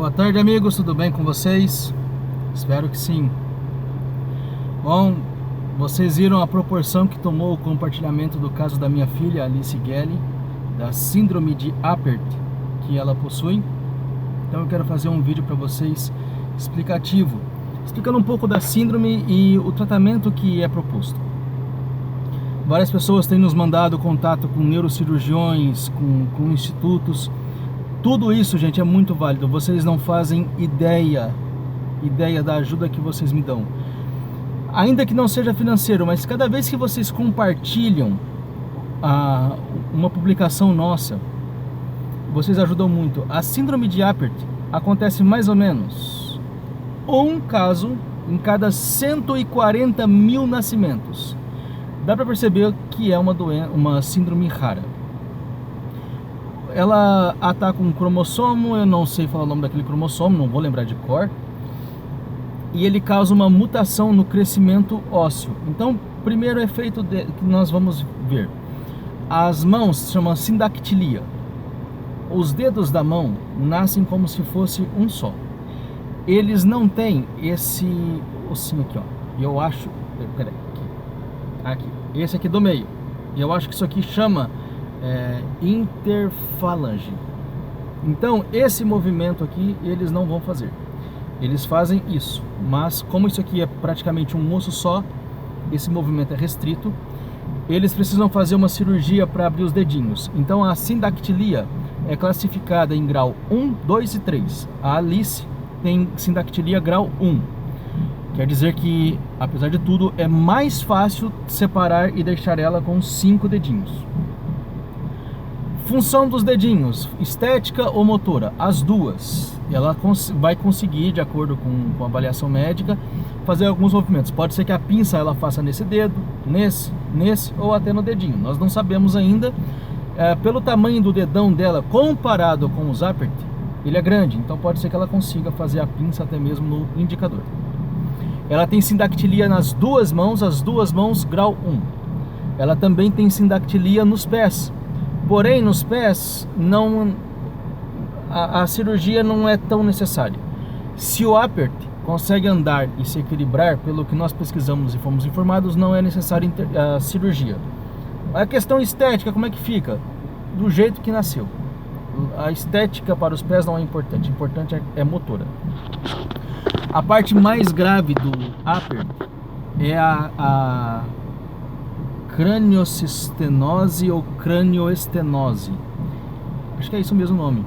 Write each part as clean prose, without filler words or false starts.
Boa tarde, amigos, tudo bem com vocês? Espero que sim. Bom, vocês viram a proporção que tomou o compartilhamento do caso da minha filha, Alice Gelli, da síndrome de Apert que ela possui. Então eu quero fazer um vídeo para vocês explicativo, explicando um pouco da síndrome e o tratamento que é proposto. Várias pessoas têm nos mandado contato com neurocirurgiões, com institutos. Tudo isso, gente, é muito válido. Vocês não fazem ideia da ajuda que vocês me dão. Ainda que não seja financeiro, mas cada vez que vocês compartilham uma publicação nossa, vocês ajudam muito. A síndrome de Apert acontece mais ou menos um caso em cada 140 mil nascimentos. Dá para perceber que é uma síndrome rara. Ela ataca um cromossomo, eu não sei falar o nome daquele cromossomo, não vou lembrar de cor. E ele causa uma mutação no crescimento ósseo. Então, primeiro efeito que nós vamos ver. As mãos se chamam sindactilia. Os dedos da mão nascem como se fosse um só. Eles não têm esse ossinho aqui, ó. Eu acho... Peraí, aqui. Esse aqui do meio. E eu acho que isso aqui chama interfalange. Então, esse movimento aqui, eles não vão fazer. Eles fazem isso, mas como isso aqui é praticamente um osso só, esse movimento é restrito, eles precisam fazer uma cirurgia para abrir os dedinhos. Então a sindactilia é classificada em grau 1, 2 e 3. A Alice tem sindactilia grau 1. Quer dizer que, apesar de tudo, é mais fácil separar e deixar ela com 5 dedinhos. Função dos dedinhos, estética ou motora? As duas. Ela vai conseguir, de acordo com a avaliação médica, fazer alguns movimentos. Pode ser que a pinça ela faça nesse dedo, nesse ou até no dedinho. Nós não sabemos ainda. Pelo tamanho do dedão dela comparado com os Apert, ele é grande. Então pode ser que ela consiga fazer a pinça até mesmo no indicador. Ela tem sindactilia nas duas mãos, as duas mãos grau 1. Ela também tem sindactilia nos pés. Porém, nos pés, a cirurgia não é tão necessária. Se o Apert consegue andar e se equilibrar, pelo que nós pesquisamos e fomos informados, não é necessária a cirurgia. A questão estética, como é que fica? Do jeito que nasceu. A estética para os pés não é importante, o importante é motora. A parte mais grave do Apert é a craniocestenose ou cranioestenose. Acho que é isso mesmo o nome.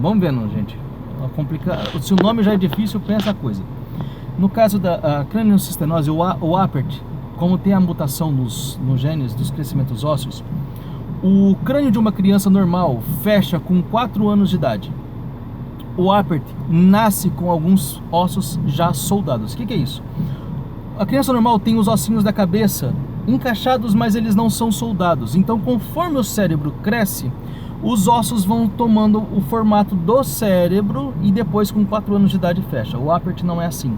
Vamos vendo, gente. Se o nome já é difícil, pensa a coisa. No caso da craniocestenose, o Apert, como tem a mutação nos genes dos crescimentos ósseos, o crânio de uma criança normal fecha com 4 anos de idade. O Apert nasce com alguns ossos já soldados. O que é isso? A criança normal tem os ossinhos da cabeça encaixados, mas eles não são soldados. Então, conforme o cérebro cresce, os ossos vão tomando o formato do cérebro e depois, com 4 anos de idade, fecha. O Apert não é assim.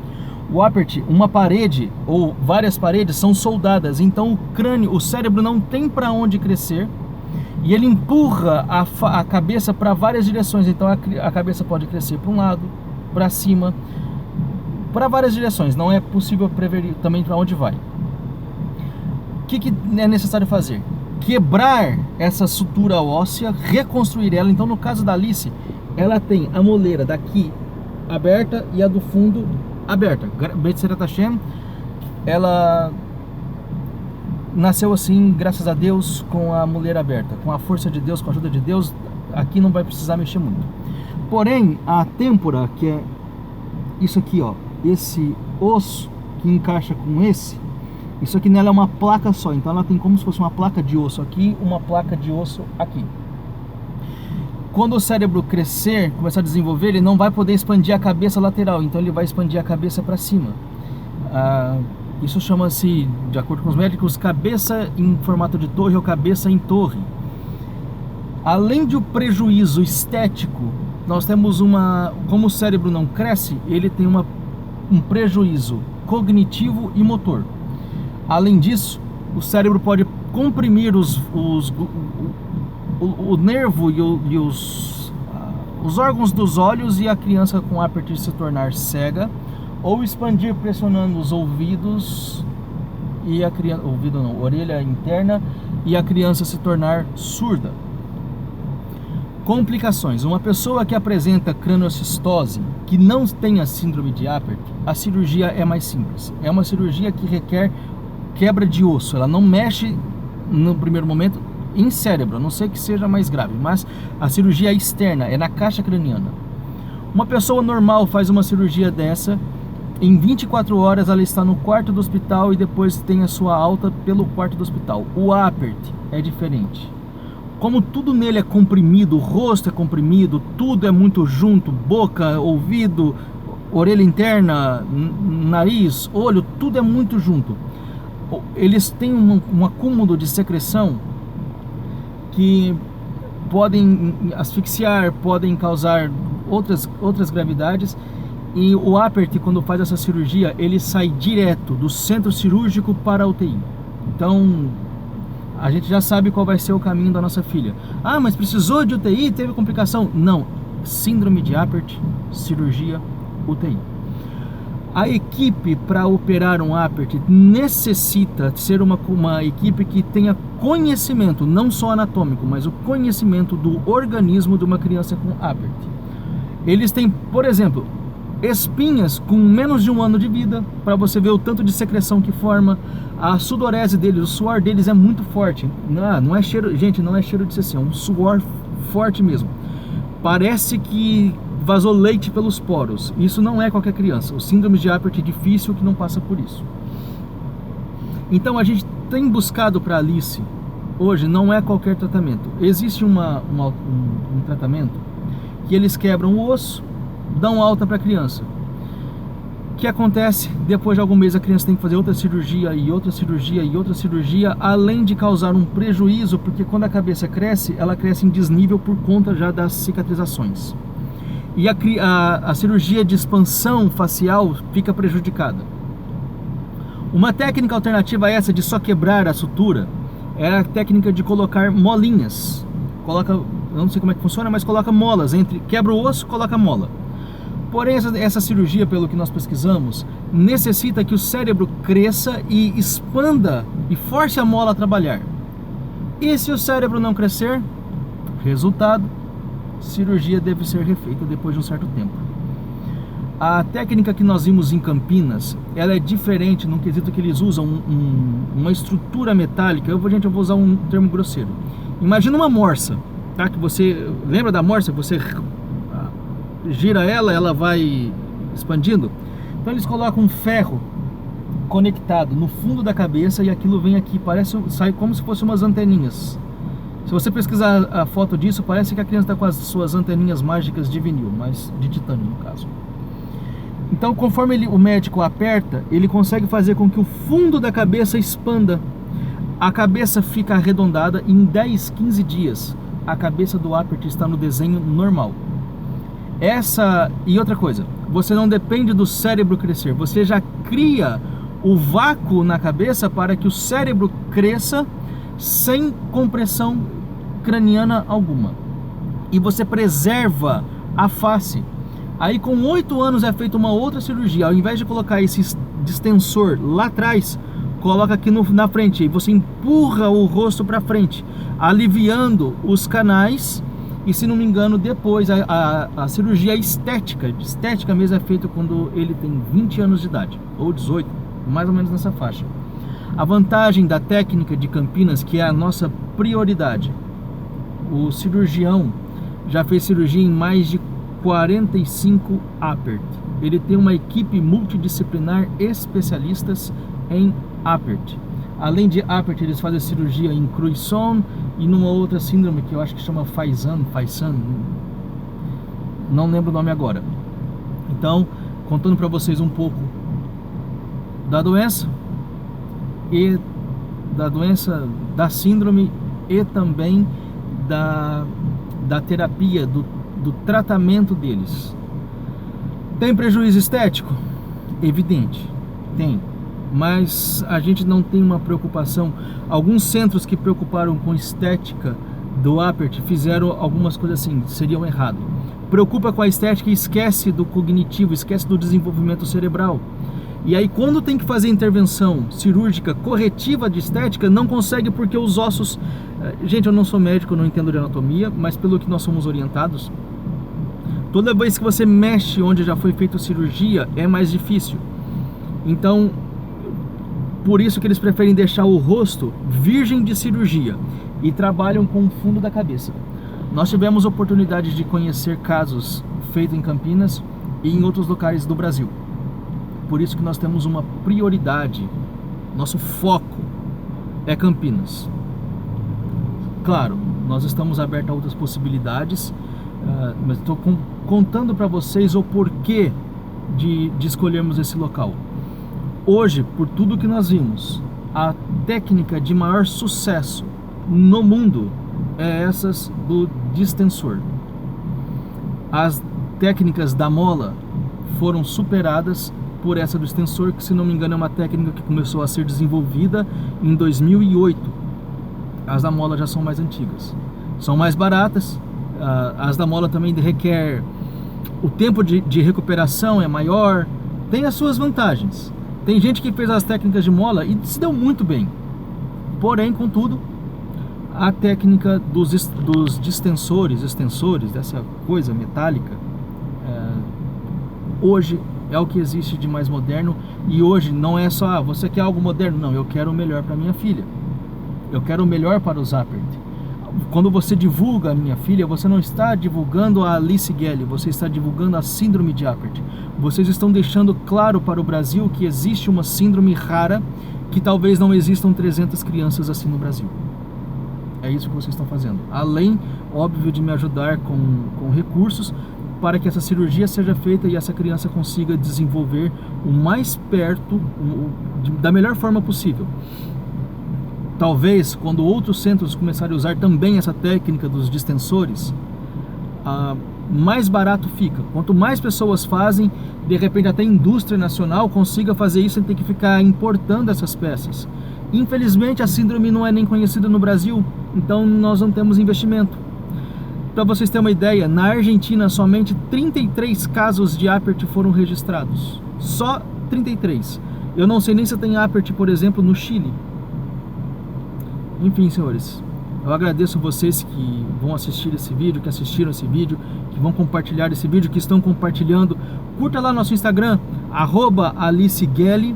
O Apert, uma parede ou várias paredes são soldadas. Então, o crânio, o cérebro não tem para onde crescer e ele empurra a cabeça para várias direções. Então, a cabeça pode crescer para um lado, para cima, para várias direções. Não é possível prever também para onde vai. O que é necessário fazer? Quebrar essa sutura óssea, reconstruir ela. Então, no caso da Alice, ela tem a moleira daqui aberta e a do fundo aberta. Bezerra Hashem, ela nasceu assim, graças a Deus, com a moleira aberta. Com a força de Deus, com a ajuda de Deus, aqui não vai precisar mexer muito. Porém, a têmpora, que é isso aqui, ó, esse osso que encaixa com esse, isso aqui nela é uma placa só, então ela tem como se fosse uma placa de osso aqui, uma placa de osso aqui. Quando o cérebro crescer, começar a desenvolver, ele não vai poder expandir a cabeça lateral, então ele vai expandir a cabeça para cima. Isso chama-se, de acordo com os médicos, cabeça em formato de torre ou cabeça em torre. Além de um prejuízo estético, nós temos como o cérebro não cresce, ele tem um prejuízo cognitivo e motor. Além disso, o cérebro pode comprimir o nervo e os órgãos dos olhos e a criança com Apert se tornar cega, ou expandir pressionando os ouvidos e a criança, ouvido não, orelha interna, e a criança se tornar surda. Complicações. Uma pessoa que apresenta craniocistose, que não tem a síndrome de Apert, a cirurgia é mais simples. É uma cirurgia que requer quebra de osso. Ela não mexe no primeiro momento em cérebro, a não ser que seja mais grave, mas a cirurgia é externa, é na caixa craniana. Uma pessoa normal faz uma cirurgia dessa, em 24 horas ela está no quarto do hospital e depois tem a sua alta pelo quarto do hospital. O Apert é diferente. Como tudo nele é comprimido, o rosto é comprimido, tudo é muito junto, boca, ouvido, orelha interna, nariz, olho, tudo é muito junto. Eles têm um acúmulo de secreção que podem asfixiar, podem causar outras gravidades. E o Apert, quando faz essa cirurgia, ele sai direto do centro cirúrgico para a UTI. Então, a gente já sabe qual vai ser o caminho da nossa filha. Ah, mas precisou de UTI, teve complicação? Não, síndrome de Apert, cirurgia, UTI. A equipe para operar um Apert necessita ser uma equipe que tenha conhecimento, não só anatômico, mas o conhecimento do organismo de uma criança com Apert. Eles têm, por exemplo, espinhas com menos de 1 ano de vida, para você ver o tanto de secreção que forma. A sudorese deles, o suor deles é muito forte. Não é cheiro, gente, não é cheiro de CC, é um suor forte mesmo. Parece que vazou leite pelos poros. Isso não é qualquer criança. O síndrome de Apert é difícil que não passa por isso. Então a gente tem buscado para Alice, hoje não é qualquer tratamento. Existe um tratamento que eles quebram o osso, dão alta para a criança. O que acontece? Depois de algum mês a criança tem que fazer outra cirurgia e outra cirurgia e outra cirurgia, além de causar um prejuízo, porque quando a cabeça cresce, ela cresce em desnível por conta já das cicatrizações. E a cirurgia de expansão facial fica prejudicada. Uma técnica alternativa a essa de só quebrar a sutura é a técnica de colocar molinhas. Eu não sei como é que funciona, mas coloca molas quebra o osso, coloca mola. Porém, essa cirurgia, pelo que nós pesquisamos, necessita que o cérebro cresça e expanda e force a mola a trabalhar. E se o cérebro não crescer, resultado, cirurgia deve ser refeita depois de um certo tempo. A técnica que nós vimos em Campinas, ela é diferente no quesito que eles usam uma estrutura metálica. Eu vou usar um termo grosseiro. Imagina uma morsa, tá? Que você lembra da morsa? Você gira ela vai expandindo. Então eles colocam um ferro conectado no fundo da cabeça e aquilo vem aqui, sai como se fossem umas anteninhas. Se você pesquisar a foto disso, parece que a criança está com as suas anteninhas mágicas de vinil, mas de titânio no caso. Então, conforme o médico aperta, ele consegue fazer com que o fundo da cabeça expanda. A cabeça fica arredondada e em 10, 15 dias a cabeça do Apert está no desenho normal. E outra coisa, você não depende do cérebro crescer, você já cria o vácuo na cabeça para que o cérebro cresça sem compressão craniana alguma. E você preserva a face. Aí com 8 anos é feita uma outra cirurgia. Ao invés de colocar esse distensor lá atrás, coloca aqui na frente. E você empurra o rosto para frente, aliviando os canais. E se não me engano, depois a cirurgia estética mesmo é feita quando ele tem 20 anos de idade, ou 18, mais ou menos nessa faixa. A vantagem da técnica de Campinas, que é a nossa prioridade, o cirurgião já fez cirurgia em mais de 45 Apert. Ele tem uma equipe multidisciplinar, especialistas em Apert. Além de Apert, eles fazem cirurgia em Cruisson e numa outra síndrome que eu acho que chama Faisan, não lembro o nome agora. Então, contando para vocês um pouco da doença da síndrome e também da terapia, do tratamento deles. Tem prejuízo estético? Evidente, tem. Mas a gente não tem uma preocupação. Alguns centros que preocuparam com estética do Apert fizeram algumas coisas assim, seriam errado. preocupa com a estética e esquece do cognitivo, esquece do desenvolvimento cerebral. E aí quando tem que fazer intervenção cirúrgica corretiva de estética, não consegue porque os ossos... Gente, eu não sou médico, não entendo de anatomia, mas pelo que nós somos orientados, toda vez que você mexe onde já foi feita a cirurgia, é mais difícil. Então, por isso que eles preferem deixar o rosto virgem de cirurgia e trabalham com o fundo da cabeça. Nós tivemos oportunidade de conhecer casos feitos em Campinas e em outros locais do Brasil. Por isso que nós temos uma prioridade, nosso foco é Campinas. Claro, nós estamos abertos a outras possibilidades, mas estou contando para vocês o porquê de escolhermos esse local. Hoje, por tudo que nós vimos, a técnica de maior sucesso no mundo é essas do distensor. As técnicas da mola foram superadas por essa do extensor, que se não me engano é uma técnica que começou a ser desenvolvida em 2008. As da mola já são mais antigas, são mais baratas. As da mola também requer, o tempo de recuperação é maior, tem as suas vantagens. Tem gente que fez as técnicas de mola e se deu muito bem, porém, contudo, a técnica dos distensores, extensores, dessa coisa metálica, hoje é o que existe de mais moderno. E hoje não é só, você quer algo moderno? Não, eu quero o melhor para minha filha. Eu quero o melhor para o Zappert. Quando você divulga a minha filha, você não está divulgando a Alice Gelli, você está divulgando a síndrome de Apert. Vocês estão deixando claro para o Brasil que existe uma síndrome rara, que talvez não existam 300 crianças assim no Brasil. É isso que vocês estão fazendo. Além, óbvio, de me ajudar com recursos, para que essa cirurgia seja feita e essa criança consiga desenvolver o mais perto, da melhor forma possível. Talvez, quando outros centros começarem a usar também essa técnica dos distensores, mais barato fica. Quanto mais pessoas fazem, de repente até a indústria nacional consiga fazer isso sem ter que ficar importando essas peças. Infelizmente, a síndrome não é nem conhecida no Brasil, então nós não temos investimento. Para vocês terem uma ideia, na Argentina somente 33 casos de Apert foram registrados. Só 33. Eu não sei nem se tem Apert, por exemplo, no Chile. Enfim, senhores, eu agradeço vocês que vão assistir esse vídeo, que assistiram esse vídeo, que vão compartilhar esse vídeo, que estão compartilhando. Curta lá nosso Instagram, @AliceGelli.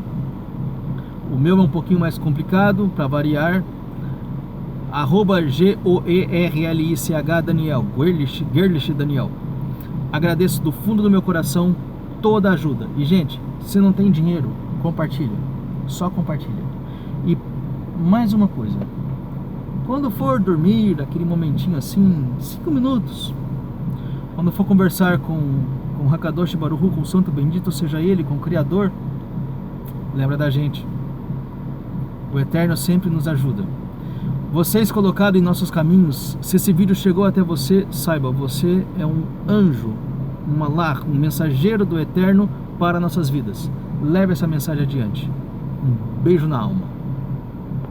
O meu é um pouquinho mais complicado, para variar. @GOERLICH Daniel, Gerlich Daniel. Agradeço do fundo do meu coração toda a ajuda. E gente, se não tem dinheiro, compartilha. Só compartilha. E mais uma coisa, quando for dormir, aquele momentinho assim, 5 minutos, quando for conversar com Hakadoshi Baruchu, com o Santo Bendito seja Ele, com o Criador, lembra da gente. O Eterno sempre nos ajuda. Vocês colocados em nossos caminhos, se esse vídeo chegou até você, saiba, você é um anjo, um malach, um mensageiro do Eterno para nossas vidas. Leve essa mensagem adiante. Um beijo na alma.